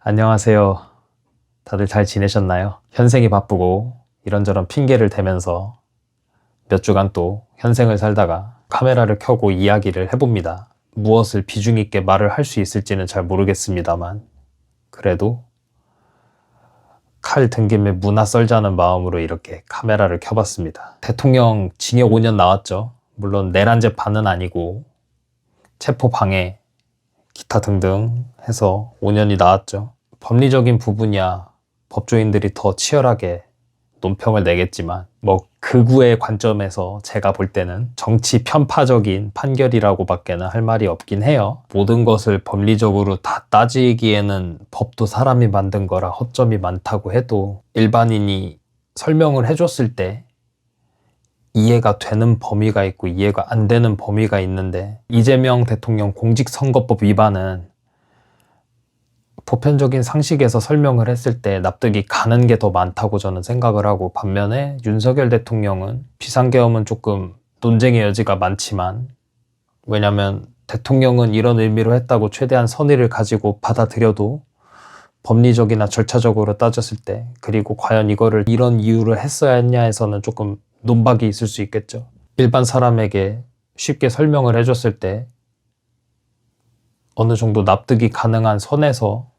안녕하세요. 다들 잘 지내셨나요? 현생이 바쁘고 이런저런 핑계를 대면서 몇 주간 또 현생을 살다가 카메라를 켜고 이야기를 해봅니다. 무엇을 비중 있게 말을 할 수 있을지는 잘 모르겠습니다만 그래도 칼 든 김에 무나 썰자는 마음으로 이렇게 카메라를 켜봤습니다. 대통령 징역 5년 나왔죠. 물론 내란 재판은 아니고 체포 방해 기타 등등 해서 5년이 나왔죠. 법리적인 부분이야 법조인들이 더 치열하게 논평을 내겠지만 극우의 관점에서 제가 볼 때는 정치 편파적인 판결이라고 밖에는 할 말이 없긴 해요. 모든 것을 법리적으로 다 따지기에는 법도 사람이 만든 거라 허점이 많다고 해도 일반인이 설명을 해줬을 때 이해가 되는 범위가 있고 이해가 안 되는 범위가 있는데 이재명 대통령 공직선거법 위반은 보편적인 상식에서 설명을 했을 때 납득이 가는 게 더 많다고 저는 생각을 하고, 반면에 윤석열 대통령은 비상계엄은 조금 논쟁의 여지가 많지만, 왜냐면 대통령은 이런 의미로 했다고 최대한 선의를 가지고 받아들여도 법리적이나 절차적으로 따졌을 때, 그리고 과연 이거를 이런 이유로 했어야 했냐에서는 조금 논박이 있을 수 있겠죠. 일반 사람에게 쉽게 설명을 해줬을 때 어느 정도 납득이 가능한 선에서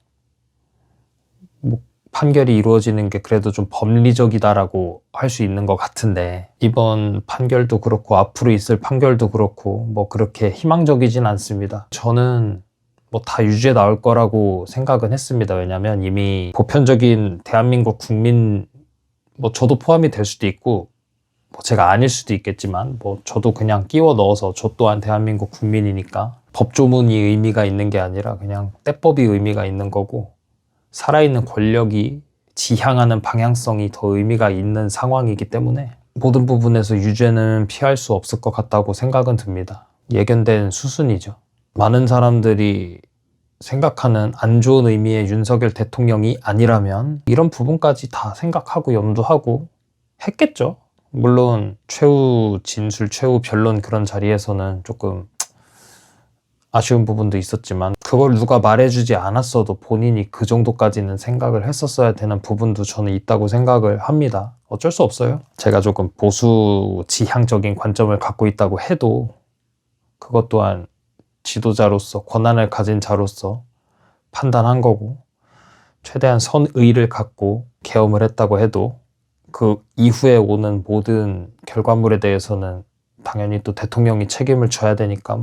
판결이 이루어지는 게 그래도 좀 법리적이다라고 할 수 있는 것 같은데, 이번 판결도 그렇고 앞으로 있을 판결도 그렇고 그렇게 희망적이진 않습니다. 저는 다 유죄 나올 거라고 생각은 했습니다. 왜냐면 이미 보편적인 대한민국 국민, 저도 포함이 될 수도 있고 제가 아닐 수도 있겠지만 저도 그냥 끼워 넣어서 저 또한 대한민국 국민이니까 법조문이 의미가 있는 게 아니라 그냥 때법이 의미가 있는 거고, 살아있는 권력이 지향하는 방향성이 더 의미가 있는 상황이기 때문에 모든 부분에서 유죄는 피할 수 없을 것 같다고 생각은 듭니다. 예견된 수순이죠. 많은 사람들이 생각하는 안 좋은 의미의 윤석열 대통령이 아니라면 이런 부분까지 다 생각하고 염두하고 했겠죠. 물론 최후 진술, 최후 변론 그런 자리에서는 조금 아쉬운 부분도 있었지만 그걸 누가 말해주지 않았어도 본인이 그 정도까지는 생각을 했었어야 되는 부분도 저는 있다고 생각을 합니다. 어쩔 수 없어요. 제가 조금 보수 지향적인 관점을 갖고 있다고 해도 그것 또한 지도자로서, 권한을 가진 자로서 판단한 거고, 최대한 선의를 갖고 계엄을 했다고 해도 그 이후에 오는 모든 결과물에 대해서는 당연히 또 대통령이 책임을 져야 되니까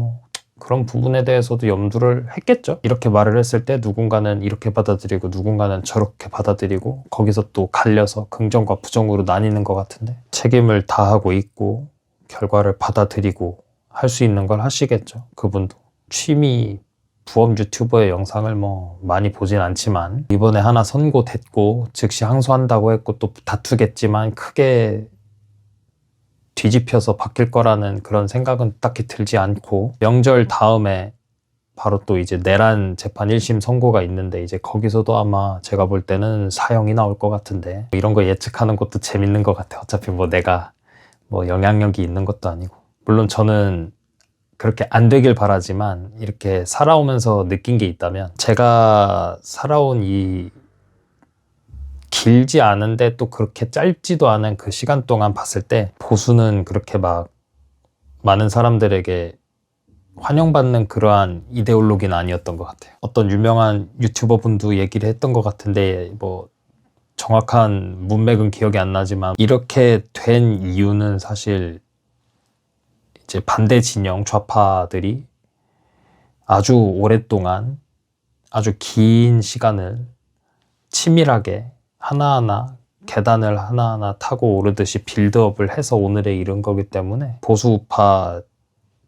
그런 부분에 대해서도 염두를 했겠죠. 이렇게 말을 했을 때 누군가는 이렇게 받아들이고 누군가는 저렇게 받아들이고 거기서 또 갈려서 긍정과 부정으로 나뉘는 것 같은데, 책임을 다하고 있고 결과를 받아들이고 할 수 있는 걸 하시겠죠. 그분도 취미 부업 유튜버의 영상을 많이 보진 않지만 이번에 하나 선고됐고 즉시 항소한다고 했고 또 다투겠지만 크게 뒤집혀서 바뀔 거라는 그런 생각은 딱히 들지 않고, 명절 다음에 바로 또 이제 내란 재판 1심 선고가 있는데 이제 거기서도 아마 제가 볼 때는 사형이 나올 것 같은데, 이런 거 예측하는 것도 재밌는 것 같아요. 어차피 내가 영향력이 있는 것도 아니고. 물론 저는 그렇게 안 되길 바라지만 이렇게 살아오면서 느낀 게 있다면, 제가 살아온 이 길지 않은데 또 그렇게 짧지도 않은 그 시간 동안 봤을 때 보수는 그렇게 많은 사람들에게 환영받는 그러한 이데올로기는 아니었던 것 같아요. 어떤 유명한 유튜버 분도 얘기를 했던 것 같은데 정확한 문맥은 기억이 안 나지만, 이렇게 된 이유는 사실 이제 반대 진영 좌파들이 아주 오랫동안 아주 긴 시간을 치밀하게 하나하나 계단을 하나하나 타고 오르듯이 빌드업을 해서 오늘에 이른 거기 때문에, 보수우파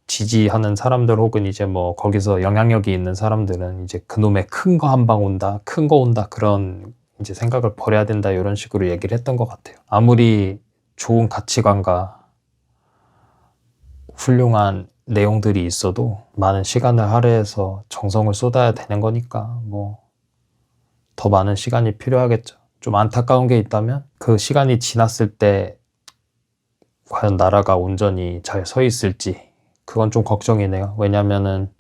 지지하는 사람들 혹은 이제 거기서 영향력이 있는 사람들은 이제 그놈의 큰 거 한 방 온다, 큰 거 온다, 그런 이제 생각을 버려야 된다, 이런 식으로 얘기를 했던 것 같아요. 아무리 좋은 가치관과 훌륭한 내용들이 있어도 많은 시간을 할애해서 정성을 쏟아야 되는 거니까 더 많은 시간이 필요하겠죠. 좀 안타까운 게 있다면 그 시간이 지났을 때 과연 나라가 온전히 잘 서 있을지, 그건 좀 걱정이네요. 왜냐면은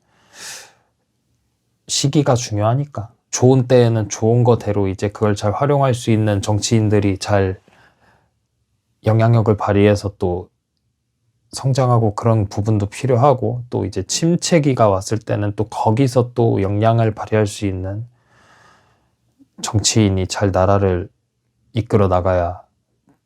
시기가 중요하니까. 좋은 때에는 좋은 거대로 이제 그걸 잘 활용할 수 있는 정치인들이 잘 영향력을 발휘해서 또 성장하고 그런 부분도 필요하고, 또 이제 침체기가 왔을 때는 또 거기서 또 영향을 발휘할 수 있는 정치인이 잘 나라를 이끌어 나가야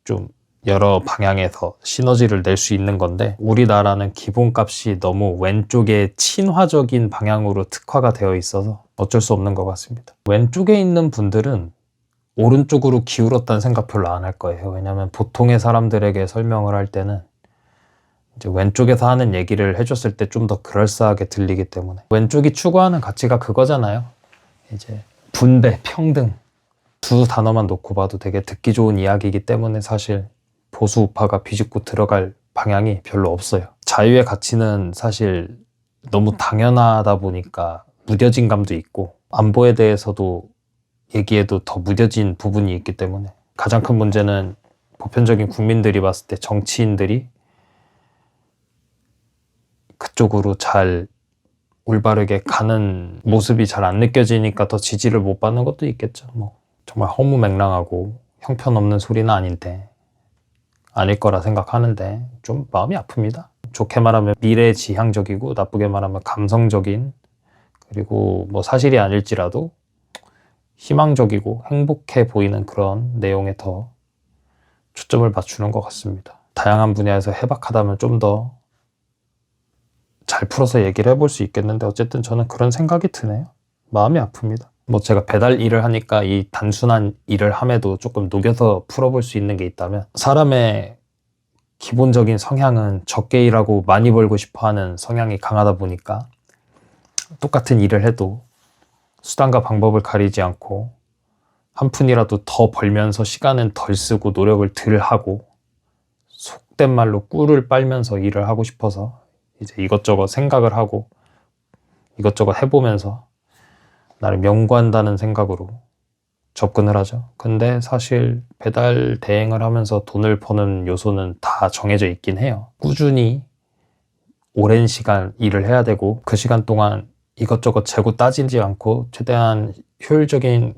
좀 여러 방향에서 시너지를 낼 수 있는 건데, 우리나라는 기본값이 너무 왼쪽에 친화적인 방향으로 특화가 되어 있어서 어쩔 수 없는 것 같습니다. 왼쪽에 있는 분들은 오른쪽으로 기울었다는 생각 별로 안 할 거예요. 왜냐하면 보통의 사람들에게 설명을 할 때는 이제 왼쪽에서 하는 얘기를 해줬을 때 좀 더 그럴싸하게 들리기 때문에, 왼쪽이 추구하는 가치가 그거잖아요. 이제 분배, 평등, 두 단어만 놓고 봐도 되게 듣기 좋은 이야기이기 때문에 사실 보수 우파가 비집고 들어갈 방향이 별로 없어요. 자유의 가치는 사실 너무 당연하다 보니까 무뎌진 감도 있고, 안보에 대해서도 얘기해도 더 무뎌진 부분이 있기 때문에, 가장 큰 문제는 보편적인 국민들이 봤을 때 정치인들이 그쪽으로 잘 올바르게 가는 모습이 잘 안 느껴지니까 더 지지를 못 받는 것도 있겠죠. 뭐 정말 허무맹랑하고 형편없는 소리는 아닌데, 아닐 거라 생각하는데 좀 마음이 아픕니다. 좋게 말하면 미래지향적이고, 나쁘게 말하면 감성적인, 그리고 뭐 사실이 아닐지라도 희망적이고 행복해 보이는 그런 내용에 더 초점을 맞추는 것 같습니다. 다양한 분야에서 해박하다면 좀 더 잘 풀어서 얘기를 해볼 수 있겠는데, 어쨌든 저는 그런 생각이 드네요. 마음이 아픕니다. 뭐 제가 배달 일을 하니까 이 단순한 일을 함에도 조금 녹여서 풀어볼 수 있는 게 있다면, 사람의 기본적인 성향은 적게 일하고 많이 벌고 싶어하는 성향이 강하다 보니까 똑같은 일을 해도 수단과 방법을 가리지 않고 한 푼이라도 더 벌면서 시간은 덜 쓰고 노력을 덜 하고, 속된 말로 꿀을 빨면서 일을 하고 싶어서 이제 이것저것 생각을 하고 이것저것 해보면서 나를 명구한다는 생각으로 접근을 하죠. 근데 사실 배달 대행을 하면서 돈을 버는 요소는 다 정해져 있긴 해요. 꾸준히 오랜 시간 일을 해야 되고, 그 시간 동안 이것저것 재고 따지지 않고 최대한 효율적인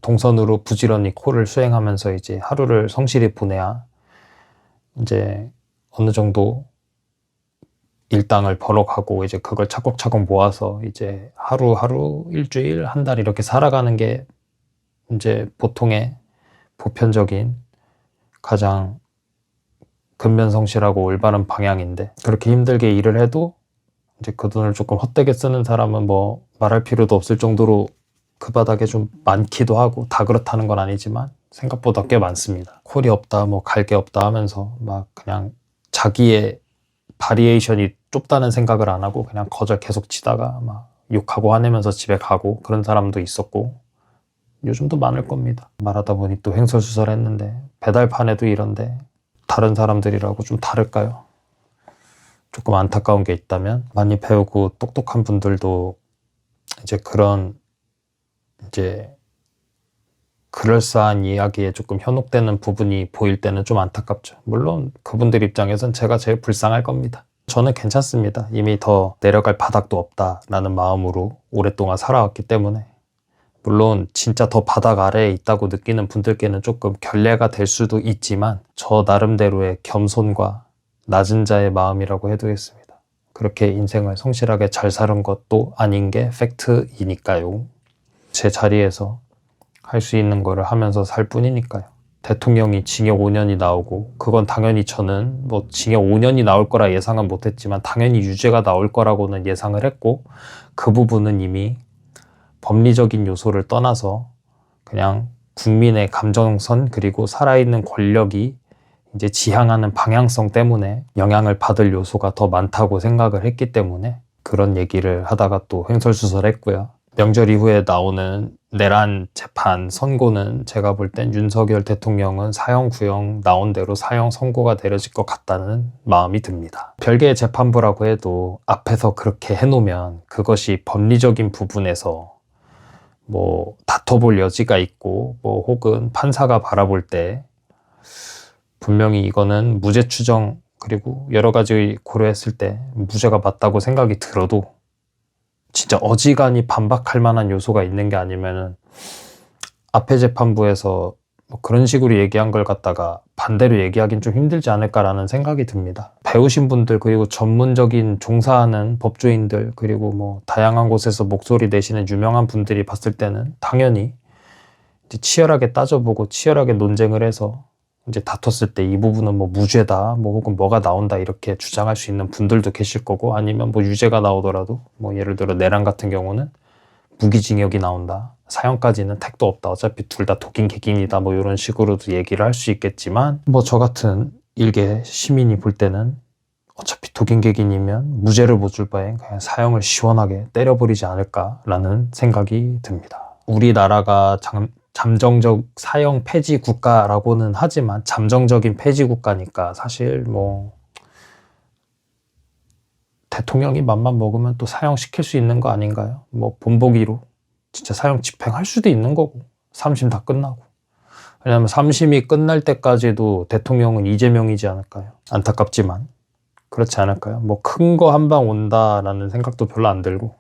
동선으로 부지런히 콜을 수행하면서 이제 하루를 성실히 보내야 이제 어느 정도 일당을 벌어가고, 이제 그걸 차곡차곡 모아서 이제 하루하루, 일주일, 한 달 이렇게 살아가는 게 이제 보통의 보편적인 가장 근면성실하고 올바른 방향인데, 그렇게 힘들게 일을 해도 이제 그 돈을 조금 헛되게 쓰는 사람은 뭐 말할 필요도 없을 정도로 그 바닥에 좀 많기도 하고, 다 그렇다는 건 아니지만 생각보다 꽤 많습니다. 콜이 없다, 뭐 갈 게 없다 하면서 막 그냥 자기의 바리에이션이 좁다는 생각을 안 하고 그냥 거절 계속 치다가 막 욕하고 화내면서 집에 가고, 그런 사람도 있었고 요즘도 많을 겁니다. 말하다 보니 또 횡설수설했는데, 배달판에도 이런데 다른 사람들이라고 좀 다를까요? 조금 안타까운 게 있다면, 많이 배우고 똑똑한 분들도 이제 그런 이제 그럴싸한 이야기에 조금 현혹되는 부분이 보일 때는 좀 안타깝죠. 물론 그분들 입장에선 제가 제일 불쌍할 겁니다. 저는 괜찮습니다. 이미 더 내려갈 바닥도 없다라는 마음으로 오랫동안 살아왔기 때문에. 물론 진짜 더 바닥 아래에 있다고 느끼는 분들께는 조금 결례가 될 수도 있지만, 저 나름대로의 겸손과 낮은 자의 마음이라고 해두겠습니다. 그렇게 인생을 성실하게 잘 사는 것도 아닌 게 팩트이니까요. 제 자리에서 할 수 있는 거를 하면서 살 뿐이니까요. 대통령이 징역 5년이 나오고, 그건 당연히 저는 뭐 징역 5년이 나올 거라 예상은 못했지만 당연히 유죄가 나올 거라고는 예상을 했고, 그 부분은 이미 법리적인 요소를 떠나서 그냥 국민의 감정선, 그리고 살아있는 권력이 이제 지향하는 방향성 때문에 영향을 받을 요소가 더 많다고 생각을 했기 때문에 그런 얘기를 하다가 또 횡설수설했고요. 명절 이후에 나오는 내란 재판 선고는 제가 볼 땐 윤석열 대통령은 사형 구형 나온 대로 사형 선고가 내려질 것 같다는 마음이 듭니다. 별개의 재판부라고 해도 앞에서 그렇게 해놓으면 그것이 법리적인 부분에서 뭐 다퉈볼 여지가 있고, 뭐 혹은 판사가 바라볼 때 분명히 이거는 무죄 추정 그리고 여러 가지 고려했을 때 무죄가 맞다고 생각이 들어도 진짜 어지간히 반박할 만한 요소가 있는 게 아니면은 앞에 재판부에서 뭐 그런 식으로 얘기한 걸 갖다가 반대로 얘기하긴 좀 힘들지 않을까라는 생각이 듭니다. 배우신 분들, 그리고 전문적인 종사하는 법조인들, 그리고 뭐 다양한 곳에서 목소리 내시는 유명한 분들이 봤을 때는 당연히 이제 치열하게 따져보고 치열하게 논쟁을 해서 이제 다퉜을 때 이 부분은 뭐 무죄다, 뭐 혹은 뭐가 나온다 이렇게 주장할 수 있는 분들도 계실 거고, 아니면 뭐 유죄가 나오더라도 뭐 예를 들어 내란 같은 경우는 무기징역이 나온다, 사형까지는 택도 없다, 어차피 둘 다 독인 객인이다, 뭐 이런 식으로도 얘기를 할 수 있겠지만, 뭐 저 같은 일개 시민이 볼 때는 어차피 독인 객인이면 무죄를 못 줄 바엔 그냥 사형을 시원하게 때려버리지 않을까라는 생각이 듭니다. 우리나라가 잠정적 사형 폐지 국가라고는 하지만 잠정적인 폐지 국가니까 사실 뭐 대통령이 맘만 먹으면 또 사형시킬 수 있는 거 아닌가요? 뭐 본보기로 진짜 사형 집행할 수도 있는 거고, 3심 다 끝나고. 왜냐면 3심이 끝날 때까지도 대통령은 이재명이지 않을까요? 안타깝지만 그렇지 않을까요? 뭐 큰 거 한 방 온다라는 생각도 별로 안 들고,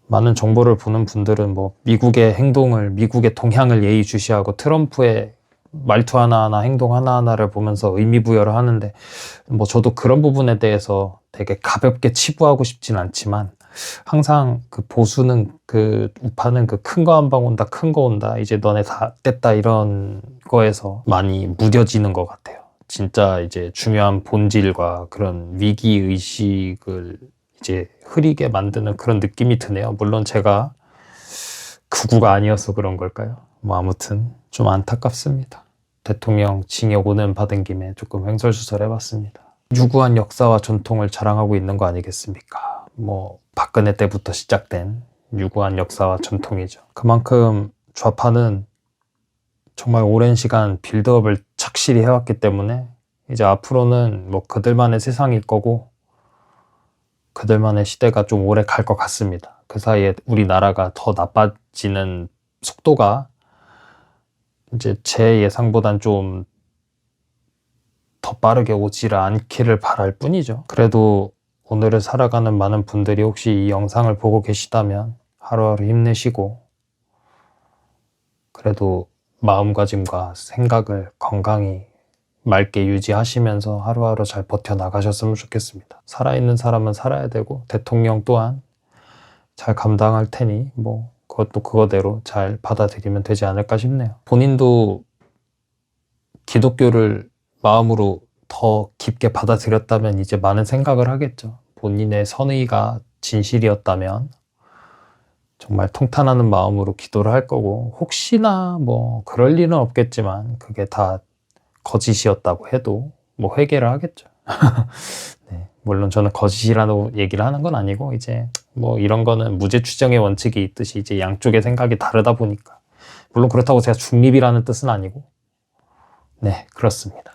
많은 정보를 보는 분들은 뭐 미국의 행동을, 미국의 동향을 예의주시하고 트럼프의 말투 하나하나, 행동 하나하나를 보면서 의미부여를 하는데, 뭐 저도 그런 부분에 대해서 되게 가볍게 치부하고 싶진 않지만, 항상 그 보수는, 그 우파는 그 큰 거 한 방 온다, 큰 거 온다, 이제 너네 다 됐다, 이런 거에서 많이 무뎌지는 것 같아요. 진짜 이제 중요한 본질과 그런 위기의식을 이제 흐리게 만드는 그런 느낌이 드네요. 물론 제가 극우가 아니어서 그런 걸까요? 뭐 아무튼 좀 안타깝습니다. 대통령 징역 5년 받은 김에 조금 횡설수설해봤습니다. 유구한 역사와 전통을 자랑하고 있는 거 아니겠습니까? 뭐 박근혜 때부터 시작된 유구한 역사와 전통이죠. 그만큼 좌파는 정말 오랜 시간 빌드업을 착실히 해왔기 때문에 이제 앞으로는 뭐 그들만의 세상일 거고, 그들만의 시대가 좀 오래 갈 것 같습니다. 그 사이에 우리나라가 더 나빠지는 속도가 이제 제 예상보단 좀 더 빠르게 오지를 않기를 바랄 뿐이죠. 그래도 오늘을 살아가는 많은 분들이 혹시 이 영상을 보고 계시다면 하루하루 힘내시고, 그래도 마음가짐과 생각을 건강히 맑게 유지하시면서 하루하루 잘 버텨나가셨으면 좋겠습니다. 살아있는 사람은 살아야 되고, 대통령 또한 잘 감당할 테니 뭐 그것도 그거대로 잘 받아들이면 되지 않을까 싶네요. 본인도 기독교를 마음으로 더 깊게 받아들였다면 이제 많은 생각을 하겠죠. 본인의 선의가 진실이었다면 정말 통탄하는 마음으로 기도를 할 거고, 혹시나 뭐 그럴 일은 없겠지만 그게 다 거짓이었다고 해도 뭐 회개를 하겠죠. 네, 물론 저는 거짓이라고 얘기를 하는 건 아니고, 이제 뭐 이런 거는 무죄 추정의 원칙이 있듯이 이제 양쪽의 생각이 다르다 보니까, 물론 그렇다고 제가 중립이라는 뜻은 아니고, 네, 그렇습니다.